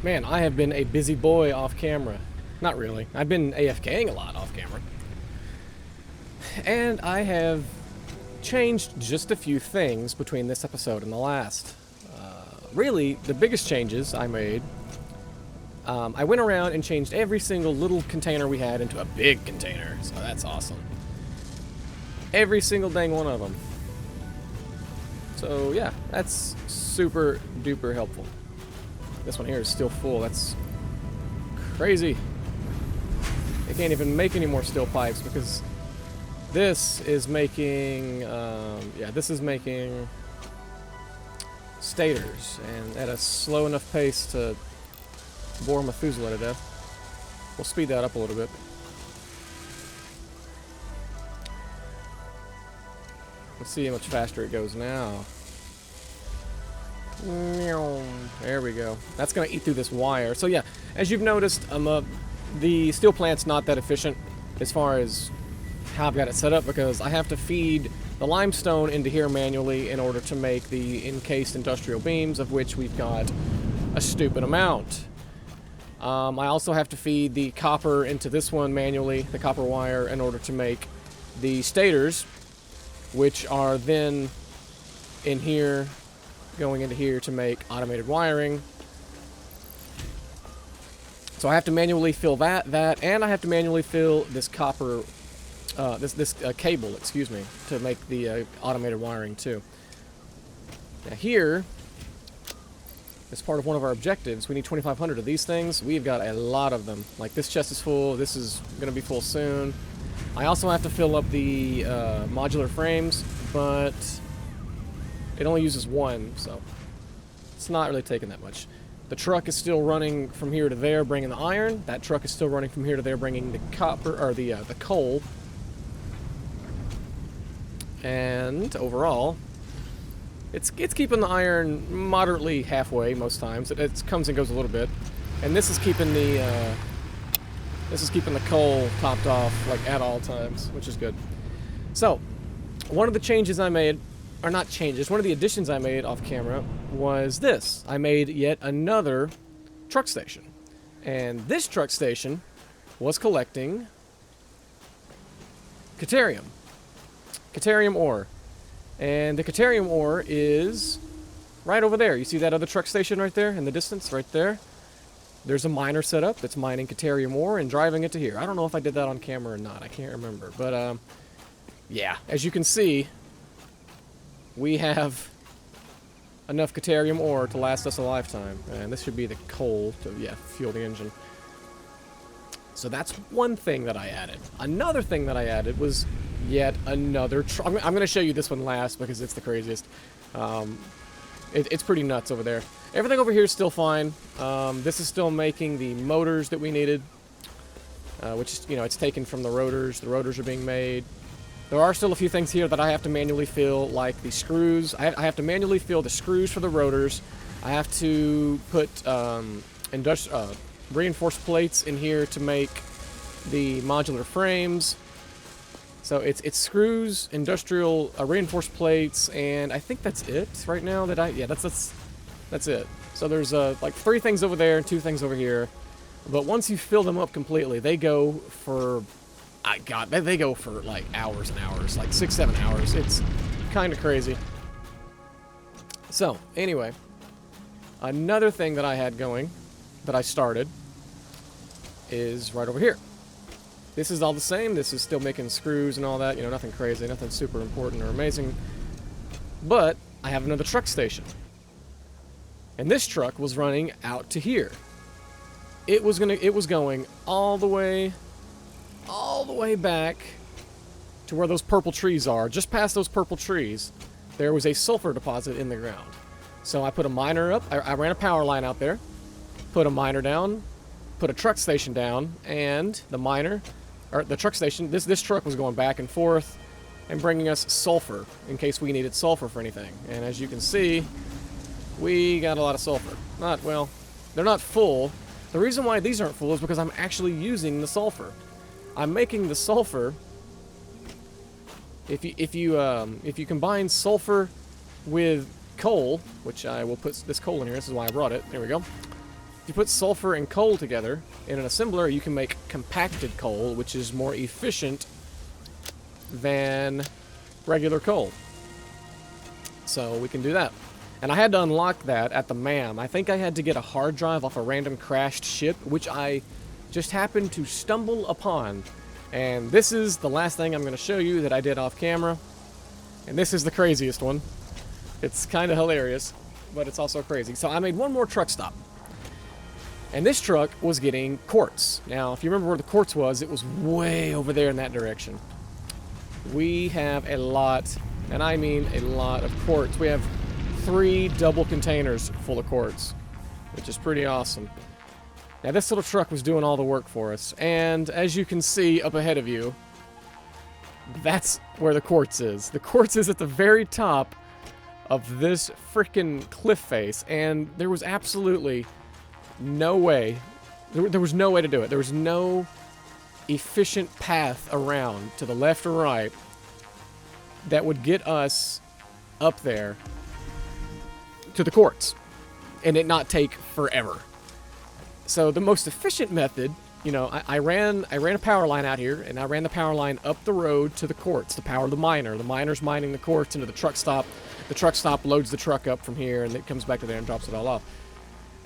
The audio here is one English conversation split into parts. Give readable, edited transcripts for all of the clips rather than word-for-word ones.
Man, I have been a busy boy off camera. Not really. I've been AFKing a lot off camera. And I have changed just a few things between this episode and the last. Really, the biggest changes I made, I went around and changed every single little container we had into a big container. So that's awesome. Every single dang one of them. So yeah, that's super duper helpful. This one here is still full. That's crazy. They can't even make any more steel pipes because this is making, this is making stators, and at a slow enough pace to bore Methuselah to death. We'll speed that up a little bit. Let's see how much faster it goes now. There we go. That's going to eat through this wire. So yeah, as you've noticed, the steel plant's not that efficient as far as how I've got it set up, because I have to feed the limestone into here manually in order to make the encased industrial beams, of which we've got a stupid amount. I also have to feed the copper into this one manually, the copper wire, in order to make the stators, which are then in here, going into here to make automated wiring. So I have to manually fill that, and I have to manually fill this copper, this cable, excuse me, to make the automated wiring too. Now here, as part of one of our objectives, we need 2,500 of these things. We've got a lot of them. Like this chest is full, this is going to be full soon. I also have to fill up the modular frames, but it only uses one, so it's not really taking that much. The truck is still running from here to there, bringing the iron. That truck is still running from here to there, bringing the copper, or the coal. And overall, it's keeping the iron moderately halfway most times. It comes and goes a little bit, and this is keeping the coal topped off like at all times, which is good. So, one of the changes I made, or not changes, one of the additions I made off camera was this. I made yet another truck station. And this truck station was collecting Caterium ore. And the Caterium ore is right over there. You see that other truck station right there in the distance, right there? There's a miner set up that's mining Caterium ore and driving it to here. I don't know if I did that on camera or not. I can't remember. But, yeah, as you can see, we have enough Caterium ore to last us a lifetime. And this should be the coal to, fuel the engine. So that's one thing that I added. Another thing that I added was yet another truck. I'm going to show you this one last because it's the craziest. It's pretty nuts over there. Everything over here is still fine. This is still making the motors that we needed, which is, it's taken from the rotors. The rotors are being made. There are still a few things here that I have to manually fill, like the screws. I have to manually fill the screws for the rotors. I have to put reinforced plates in here to make the modular frames. So it's screws, industrial reinforced plates, and I think that's it right now. That's it. So there's like 3 things over there and 2 things over here. But once you fill them up completely, they go for, they go for like hours and hours, like 6-7 hours. It's kind of crazy. So anyway, another thing that I had going, that I started, is right over here. This is all the same. This is still making screws and all that. Nothing crazy, nothing super important or amazing. But I have another truck station. And this truck was running out to here. It was going all the way back to where those purple trees are. Just past those purple trees, there was a sulfur deposit in the ground. So I put a miner up. I ran a power line out there, put a miner down, put a truck station down, and the truck station, this truck was going back and forth and bringing us sulfur in case we needed sulfur for anything. And as you can see, we got a lot of sulfur. They're not full. The reason why these aren't full is because I'm actually using the sulfur. I'm making the sulfur. If you combine sulfur with coal, which I will put this coal in here, this is why I brought it. There we go. If you put sulfur and coal together in an assembler, you can make compacted coal, which is more efficient than regular coal. So we can do that. And I had to unlock that at the MAM. I think I had to get a hard drive off a random crashed ship, which I just happened to stumble upon. And this is the last thing I'm going to show you that I did off camera. And this is the craziest one. It's kind of hilarious, but it's also crazy. So I made one more truck stop. And this truck was getting quartz. Now, if you remember where the quartz was, it was way over there in that direction. We have a lot, and I mean a lot of quartz. We have 3 double containers full of quartz, which is pretty awesome. Now, this little truck was doing all the work for us. And as you can see up ahead of you, that's where the quartz is. The quartz is at the very top of this freaking cliff face, and there was absolutely no way. There was no way to do it. There was no efficient path around to the left or right that would get us up there to the quartz and it not take forever. So the most efficient method, you know, I ran a power line out here, and I ran the power line up the road to the quartz to power the miner. The miner's mining the quartz into the truck stop. The truck stop loads the truck up from here, and it comes back to there and drops it all off.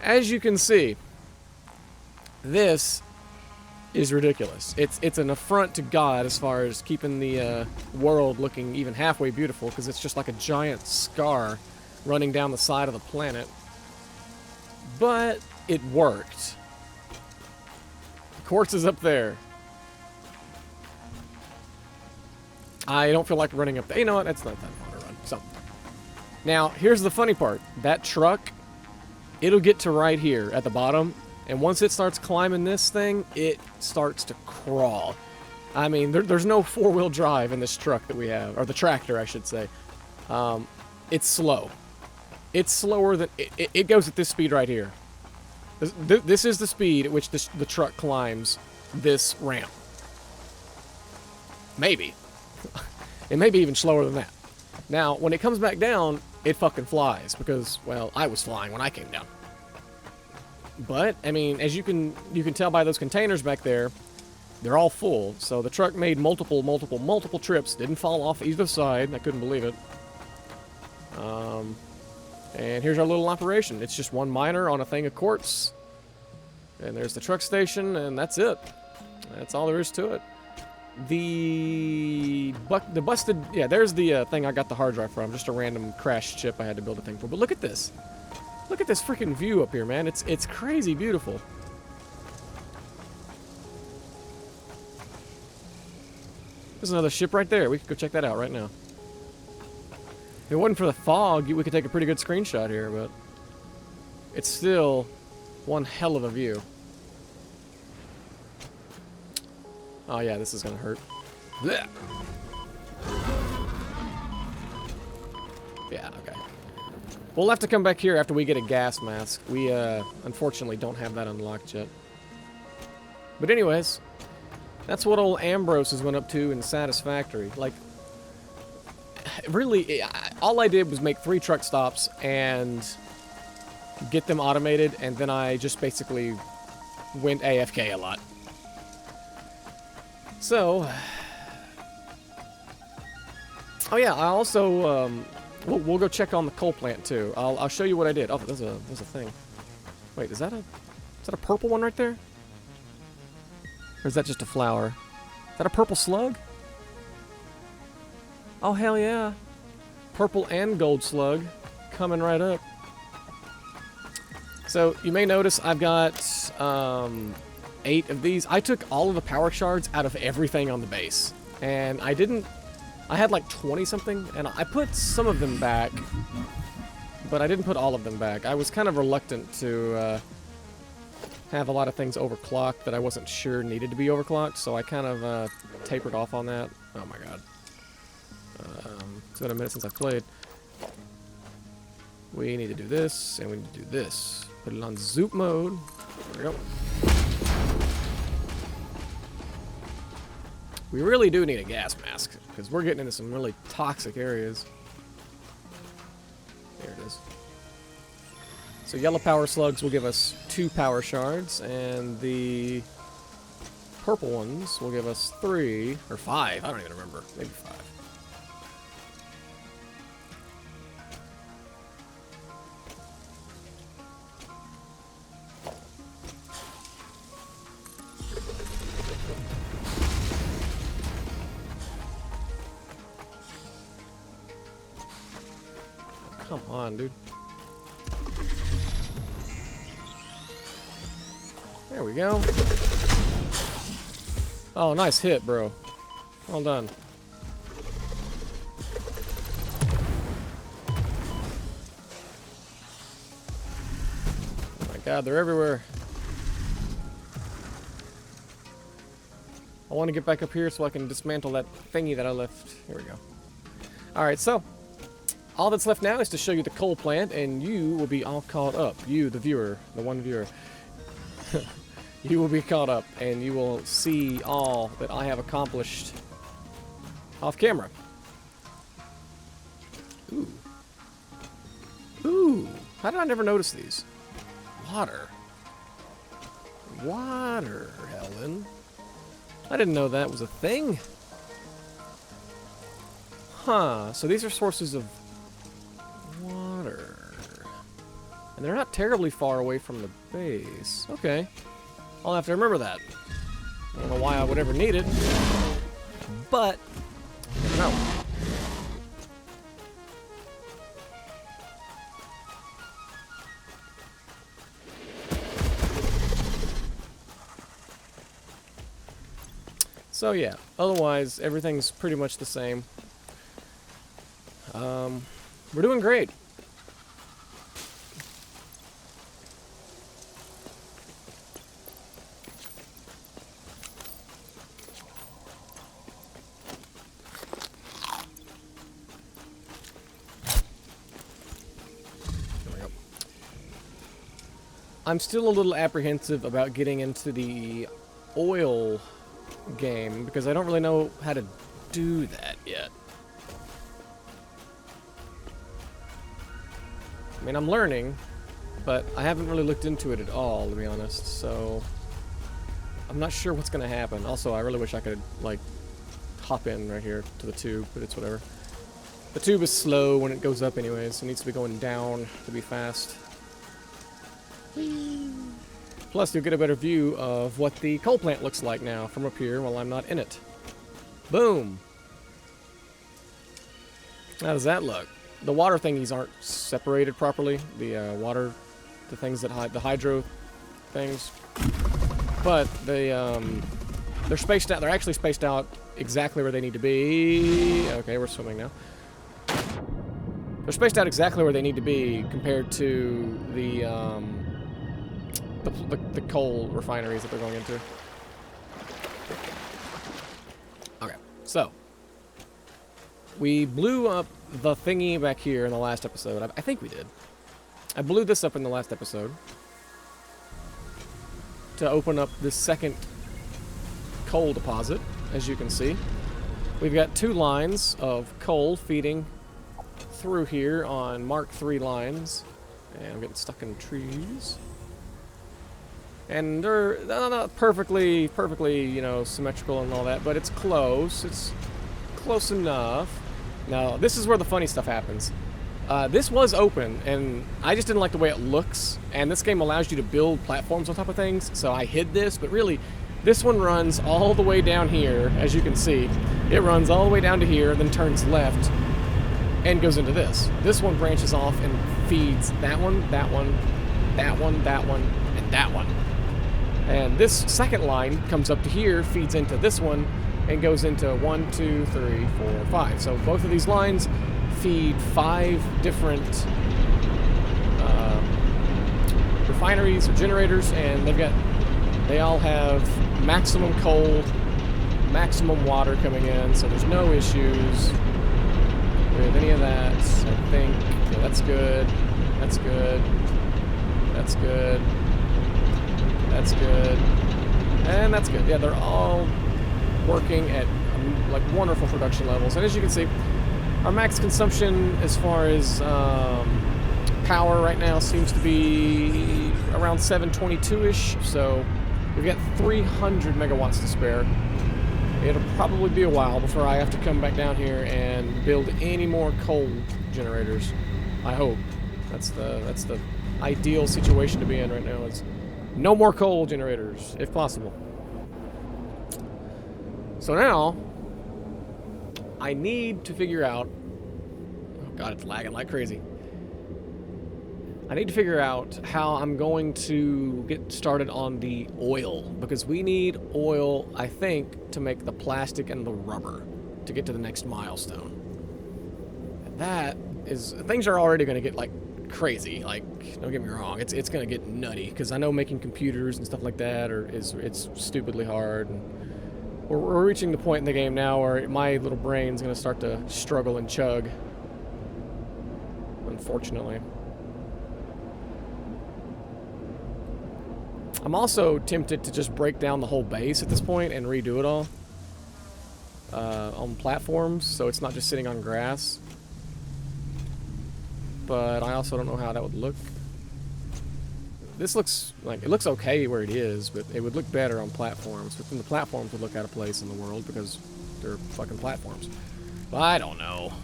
As you can see, this is ridiculous. It's an affront to God as far as keeping the world looking even halfway beautiful, because it's just like a giant scar running down the side of the planet. But it worked. The quartz is up there. I don't feel like running up there. You know what? That's not that far to run. So, now, here's the funny part. That truck, it'll get to right here at the bottom, and once it starts climbing this thing, it starts to crawl. I mean, there's no four-wheel drive in this truck that we have, or the tractor, I should say. It's slow. It's slower than... It goes at this speed right here. This is the speed at which the truck climbs this ramp. Maybe. It may be even slower than that. Now, when it comes back down, it fucking flies, because, well, I was flying when I came down. But, I mean, as you can tell by those containers back there, they're all full. So the truck made multiple trips. Didn't fall off either side. I couldn't believe it. And here's our little operation. It's just one miner on a thing of quartz. And there's the truck station, and that's it. That's all there is to it. The busted... Yeah, there's the thing I got the hard drive from. Just a random crashed chip I had to build a thing for. But look at this. Look at this freaking view up here, man. It's crazy beautiful. There's another ship right there. We could go check that out right now. If it wasn't for the fog, we could take a pretty good screenshot here, but it's still one hell of a view. Oh yeah, this is gonna hurt. Blech. Yeah, okay. We'll have to come back here after we get a gas mask. We, unfortunately don't have that unlocked yet. But anyways, that's what old Ambrose has went up to in Satisfactory. Like, really, all I did was make 3 truck stops and get them automated, and then I just basically went AFK a lot. So, oh yeah, I also, we'll go check on the coal plant too. I'll show you what I did. Oh, there's a thing. Wait, is that a purple one right there? Or is that just a flower? Is that a purple slug? Oh, hell yeah. Purple and gold slug coming right up. So, you may notice I've got 8 of these. I took all of the power shards out of everything on the base. And I had like 20 something, and I put some of them back, but I didn't put all of them back. I was kind of reluctant to have a lot of things overclocked that I wasn't sure needed to be overclocked, so I kind of tapered off on that. Oh my god. It's been a minute since I've played. We need to do this, and we need to do this. Put it on zoop mode. There we go. We really do need a gas mask, because we're getting into some really toxic areas. There it is. So yellow power slugs will give us 2 power shards, and the purple ones will give us 3 or 5. I don't even remember. Maybe 5. Come on, dude. There we go. Oh, nice hit, bro. Well done. Oh my god, they're everywhere. I want to get back up here so I can dismantle that thingy that I left. Here we go. Alright, so all that's left now is to show you the coal plant, and you will be all caught up. You, the viewer, the one viewer. You will be caught up, and you will see all that I have accomplished off camera. Ooh. Ooh. How did I never notice these? Water. Water, Helen. I didn't know that was a thing. Huh. So these are sources of water. And they're not terribly far away from the base. Okay. I'll have to remember that. I don't know why I would ever need it. But, you never know. So yeah, otherwise everything's pretty much the same. We're doing great. I'm still a little apprehensive about getting into the oil game because I don't really know how to do that yet. I mean, I'm learning, but I haven't really looked into it at all, to be honest, so I'm not sure what's going to happen. Also, I really wish I could, like, hop in right here to the tube, but it's whatever. The tube is slow when it goes up anyways. It needs to be going down to be fast. Plus, you'll get a better view of what the coal plant looks like now from up here while I'm not in it. Boom! How does that look? The water thingies aren't separated properly. The the things that the hydro things. But they're spaced out. They're actually spaced out exactly where they need to be. Okay, we're swimming now. They're spaced out exactly where they need to be compared to the coal refineries that they're going into. Okay, so we blew up the thingy back here in the last episode. I think we did. I blew this up in the last episode to open up this second coal deposit, as you can see. We've got 2 lines of coal feeding through here on Mark III lines. And I'm getting stuck in trees. And they're not perfectly, you know, symmetrical and all that, but it's close. It's close enough. Now, this is where the funny stuff happens. This was open, and I just didn't like the way it looks, and this game allows you to build platforms on top of things, so I hid this, but really, this one runs all the way down here, as you can see. It runs all the way down to here, then turns left, and goes into this. This one branches off and feeds that one, that one, that one, that one, and that one. And this second line comes up to here, feeds into this one, and goes into 1, 2, 3, 4, 5. So both of these lines feed 5 different refineries or generators, and they all have maximum coal, maximum water coming in, so there's no issues with any of that. I think yeah, that's good. That's good. That's good. That's good. And that's good. Yeah, they're all working at like wonderful production levels. And as you can see, our max consumption as far as power right now seems to be around 722-ish, so we've got 300 megawatts to spare. It'll probably be a while before I have to come back down here and build any more coal generators. I hope. That's the ideal situation to be in right now, is no more coal generators, if possible. So now, I need to figure out... Oh god, it's lagging like crazy. I need to figure out how I'm going to get started on the oil, because we need oil, I think, to make the plastic and the rubber to get to the next milestone. And that is... Things are already going to get, like, crazy. Like, don't get me wrong, it's going to get nutty, because I know making computers and stuff like that it's stupidly hard. And we're reaching the point in the game now where my little brain's going to start to struggle and chug. Unfortunately. I'm also tempted to just break down the whole base at this point and redo it all on platforms, so it's not just sitting on grass. But I also don't know how that would look. This looks like, it looks okay where it is, but it would look better on platforms. But then the platforms would look out of place in the world because they're fucking platforms. But I don't know.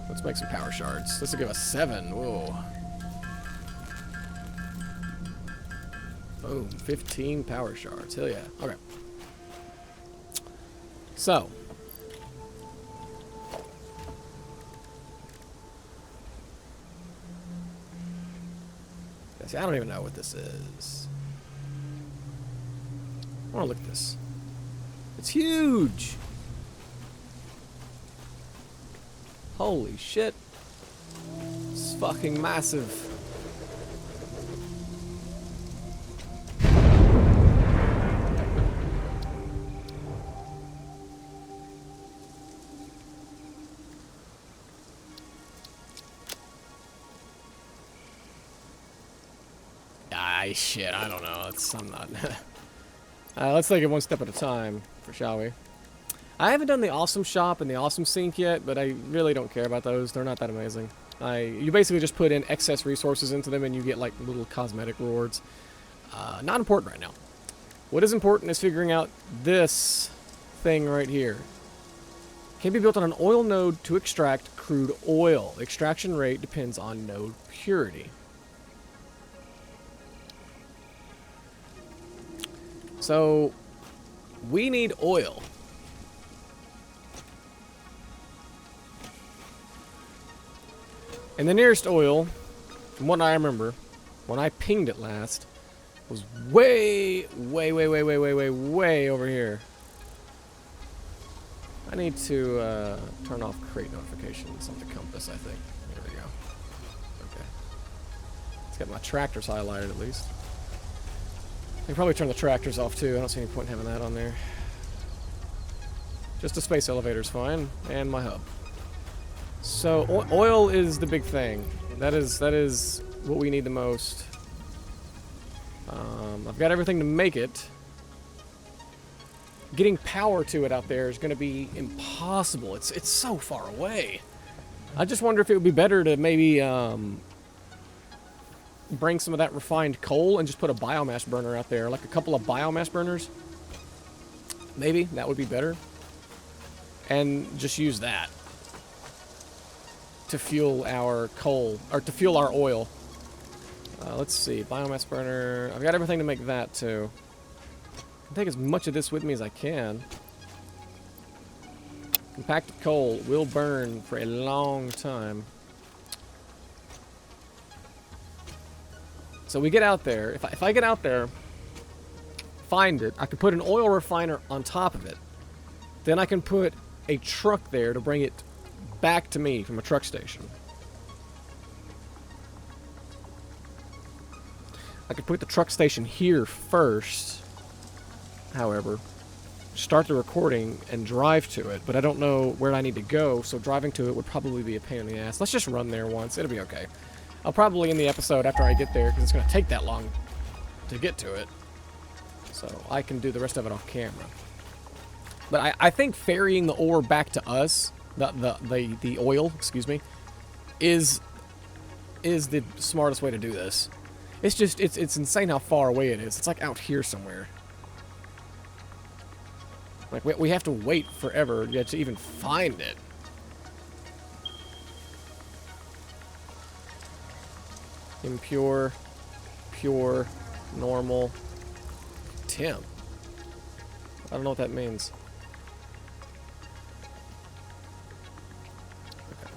Let's make some power shards. This will give us 7. Whoa. Boom, 15 power shards. Hell yeah. Okay. So. See, I don't even know what this is. I want to look at this. It's huge! Holy shit. It's fucking massive. Shit, I don't know. I'm not. Let's take it one step at a time, shall we? I haven't done the awesome shop and the awesome sink yet, but I really don't care about those. They're not that amazing. You basically just put in excess resources into them and you get like little cosmetic rewards. Not important right now. What is important is figuring out this thing right here. Can be built on an oil node to extract crude oil. The extraction rate depends on node purity. So, we need oil. And the nearest oil, from what I remember, when I pinged it last, was way over here. I need to turn off crate notifications on the compass, I think. There we go. Okay. It's got my tractors highlighted at least. I can probably turn the tractors off too. I don't see any point in having that on there. Just a space elevator's fine, and my hub. So oil is the big thing. That is what we need the most. I've got everything to make it. Getting power to it out there is going to be impossible. It's so far away. I just wonder if it would be better to maybe bring some of that refined coal and just put a biomass burner out there, like a couple of biomass burners. Maybe that would be better. And just use that to fuel our coal, or to fuel our oil. Let's see, biomass burner. I've got everything to make that too. I'll take as much of this with me as I can. Compacted coal will burn for a long time. So we get out there. If I get out there, find it, I can put an oil refiner on top of it. Then I can put a truck there to bring it back to me from a truck station. I could put the truck station here first, however, start the recording and drive to it, but I don't know where I need to go, so driving to it would probably be a pain in the ass. Let's just run there once. It'll be okay. I'll probably end the episode after I get there, because it's going to take that long to get to it. So I can do the rest of it off camera. But I think ferrying the ore back to us, the oil, excuse me, is is the smartest way to do this. It's just, it's insane how far away it is. It's like out here somewhere. Like, we have to wait forever yet to even find it. Impure, pure, normal, temp. I don't know what that means. Okay.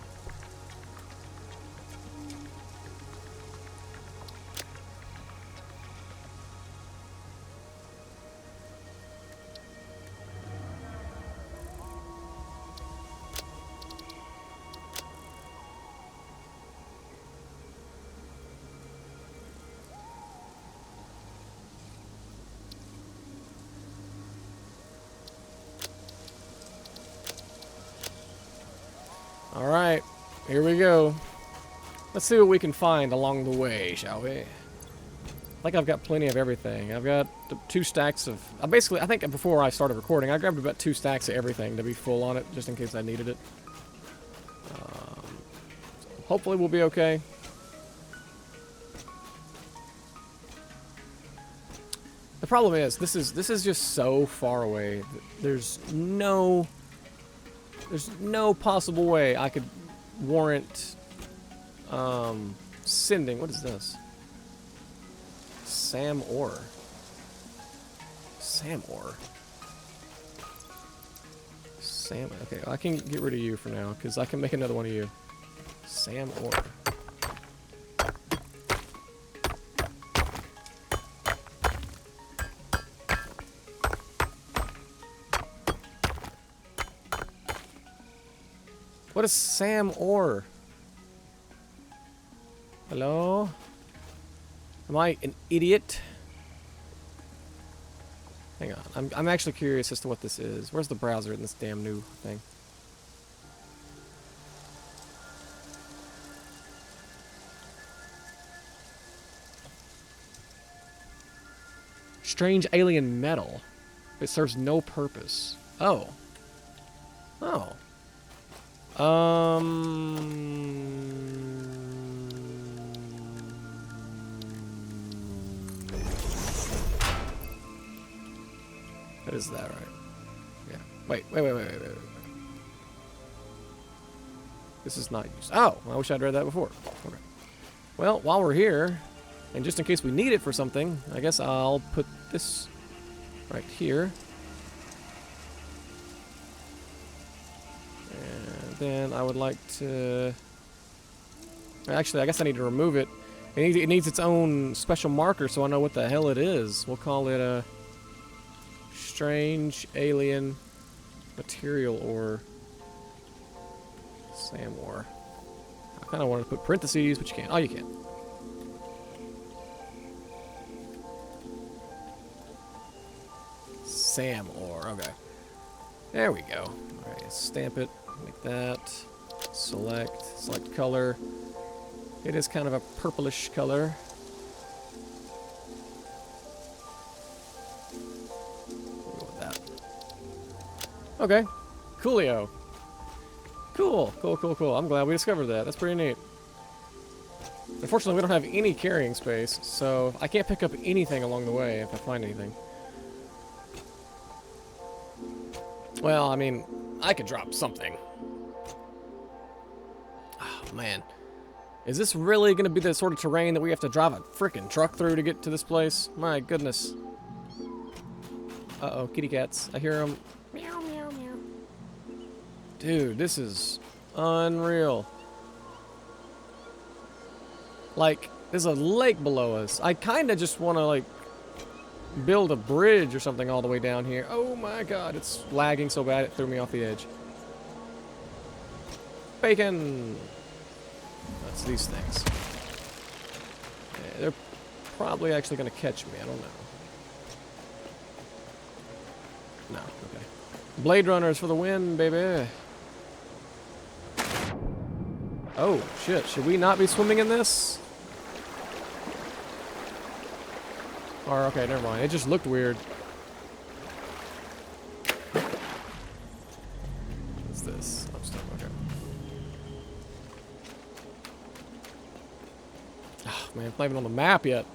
Alright, here we go. Let's see what we can find along the way, shall we? I think I've got plenty of everything. I've got 2 stacks of... basically, I think before I started recording, I grabbed about 2 stacks of everything to be full on it, just in case I needed it. So hopefully we'll be okay. The problem is, this is just so far away. There's no possible way I could warrant sending. What is this? Sam ore. Sam ore. Sam. Okay, I can get rid of you for now because I can make another one of you. Sam ore. What is Sam ore? Hello? Am I an idiot? Hang on. I'm actually curious as to what this is. Where's the browser in this damn new thing? Strange alien metal. It serves no purpose. Oh. Oh. What is that, right? Yeah. Wait. This is not used. Oh, I wish I'd read that before. Okay. Well, while we're here, and just in case we need it for something, I guess I'll put this right here. And then I would like to... Actually, I guess I need to remove it. It needs its own special marker so I know what the hell it is. We'll call it a strange alien material ore. Sam ore. I kind of wanted to put parentheses, but you can't. Oh, you can. Sam ore. Okay. There we go. Alright, stamp it. Like that. Select color. It is kind of a purplish color. We'll go with that. Okay. Coolio. Cool. I'm glad we discovered that. That's pretty neat. Unfortunately, we don't have any carrying space, so I can't pick up anything along the way if I find anything. Well, I mean, I could drop something. Oh, man. Is this really going to be the sort of terrain that we have to drive a frickin' truck through to get to this place? My goodness. Uh-oh, kitty cats. I hear them. Meow, meow, meow. Dude, this is unreal. Like, there's a lake below us. I kind of just want to, like, build a bridge or something all the way down here. Oh my god, it's lagging so bad it threw me off the edge. Bacon! That's these things. Yeah, they're probably actually going to catch me. I don't know. No, okay. Blade Runners for the win, baby! Oh, shit. Should we not be swimming in this? Or, okay, never mind. It just looked weird. What's this? Oh, stuff. Okay. It's not even on the map yet.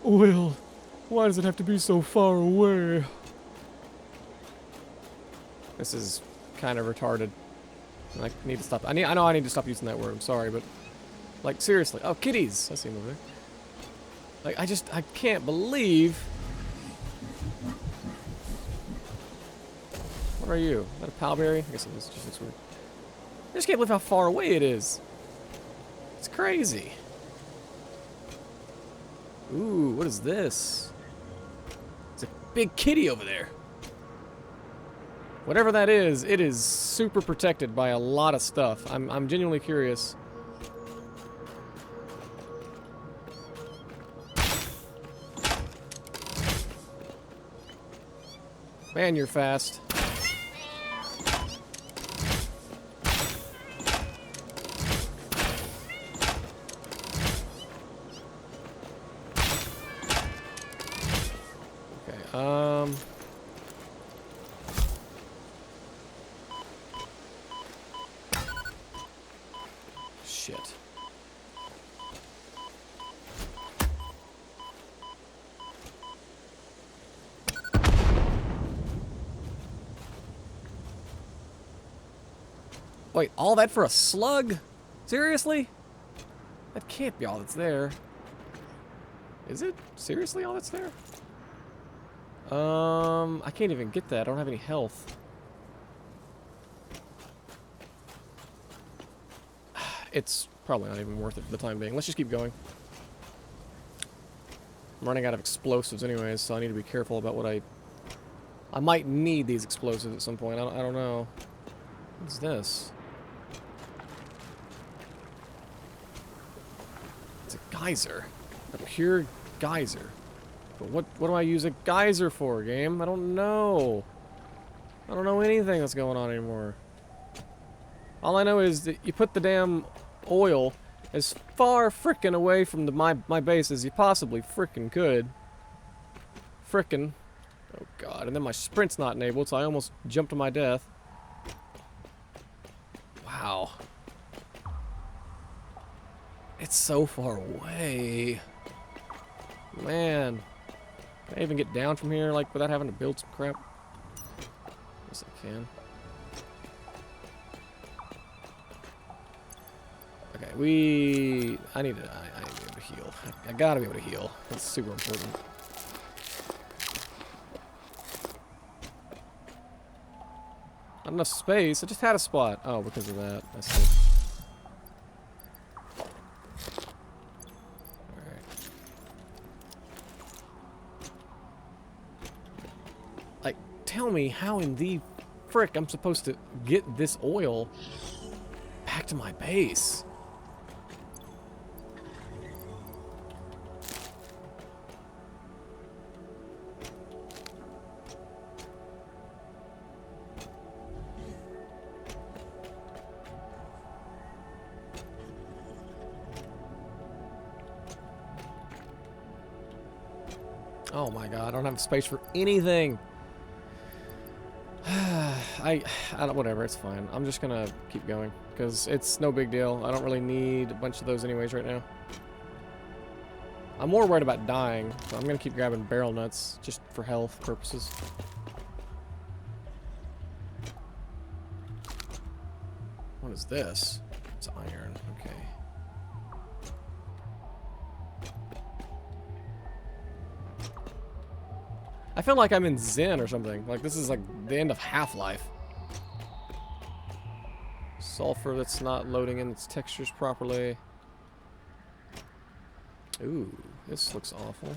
Well, why does it have to be so far away? This is kind of retarded. I need to stop. I know I need to stop using that word. I'm sorry, but like seriously. Oh, kitties! I see them over there. Like I can't believe. What are you? Is that a palberry? I guess it is. It just looks weird. I just can't believe how far away it is. It's crazy. Ooh, what is this? It's a big kitty over there. Whatever that is, it is super protected by a lot of stuff. I'm genuinely curious. Man, you're fast. Shit. Wait, all that for a slug? Seriously? That can't be all that's there. Is it? Seriously all that's there? I can't even get that. I don't have any health. It's probably not even worth it for the time being. Let's just keep going. I'm running out of explosives anyways, so I need to be careful about what I might need these explosives at some point. I don't know. What's this? It's a geyser. A pure geyser. But what do I use a geyser for, game? I don't know. I don't know anything that's going on anymore. All I know is that you put the damn oil as far frickin' away from my base as you possibly frickin' could. Frickin'. Oh god, and then my sprint's not enabled, so I almost jumped to my death. Wow. It's so far away. Man. Can I even get down from here, like, without having to build some crap? Yes, I can. Okay, I need to be able to heal. I gotta be able to heal. That's super important. Not enough space. I just had a spot. Oh, because of that. I see. Alright. Like, tell me how in the frick I'm supposed to get this oil back to my base. Oh my god, I don't have space for anything. I don't, whatever, it's fine. I'm just gonna keep going, because it's no big deal. I don't really need a bunch of those anyways right now. I'm more worried about dying, so I'm gonna keep grabbing barrel nuts, just for health purposes. What is this? It's iron, okay. I feel like I'm in Zen or something. Like, this is like the end of Half-Life. Sulfur that's not loading in its textures properly. Ooh, this looks awful.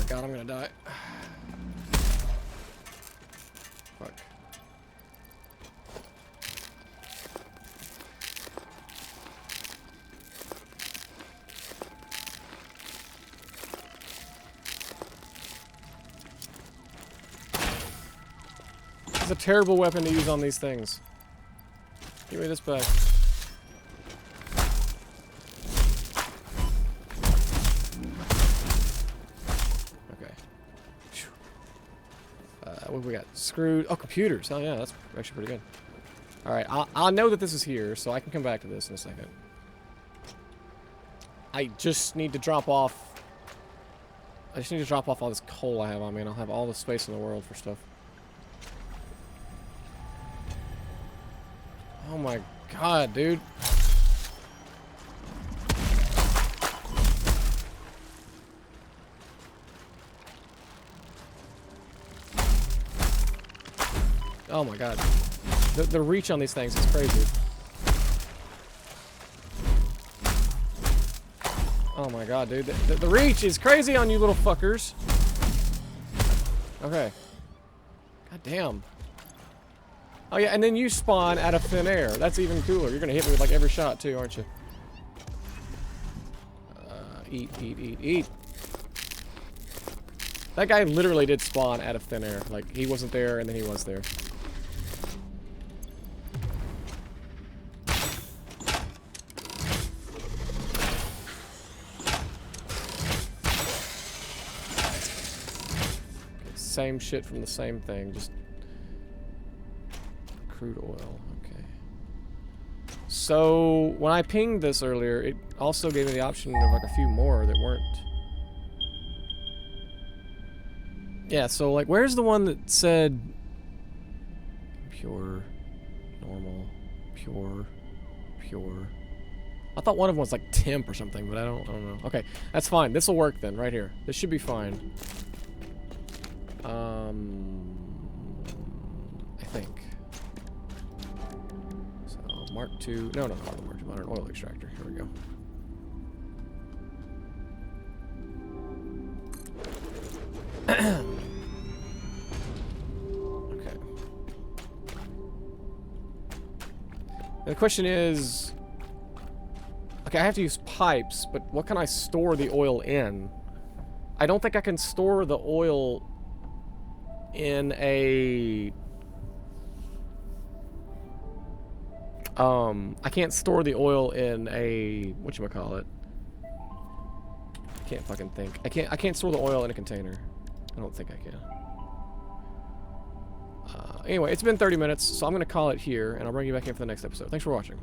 God, I'm gonna die. Fuck. This is a terrible weapon to use on these things. Give me this back. What we got? Screwed. Oh, computers. Oh yeah, that's actually pretty good. All right, I'll know that this is here, so I can come back to this in a second. I just need to drop off. I just need to drop off all this coal I have on me, and I'll have all the space in the world for stuff. Oh my god, dude. Oh my god. The reach on these things is crazy. Oh my god, dude. The reach is crazy on you little fuckers. Okay. God damn. Oh yeah, and then you spawn out of thin air. That's even cooler. You're gonna hit me with like every shot too, aren't you? Eat, eat, eat, eat. That guy literally did spawn out of thin air. Like, he wasn't there, and then he was there. Same shit from the same thing, just crude oil. Okay. So when I pinged this earlier, it also gave me the option of like a few more that weren't. Yeah, so like where's the one that said pure, normal, pure, pure? I thought one of them was like temp or something, but I don't know. Okay, that's fine. This will work then, right here. This should be fine. I think. So, Mark II. No, not the Mark II. Modern oil extractor. Here we go. Okay. The question is... Okay, I have to use pipes, but what can I store the oil in? I don't think I can store the oil in a... I can't store the oil in a... whatchamacallit? I can't fucking think. I can't store the oil in a container. I don't think I can. Anyway, it's been 30 minutes, so I'm going to call it here, and I'll bring you back in for the next episode. Thanks for watching.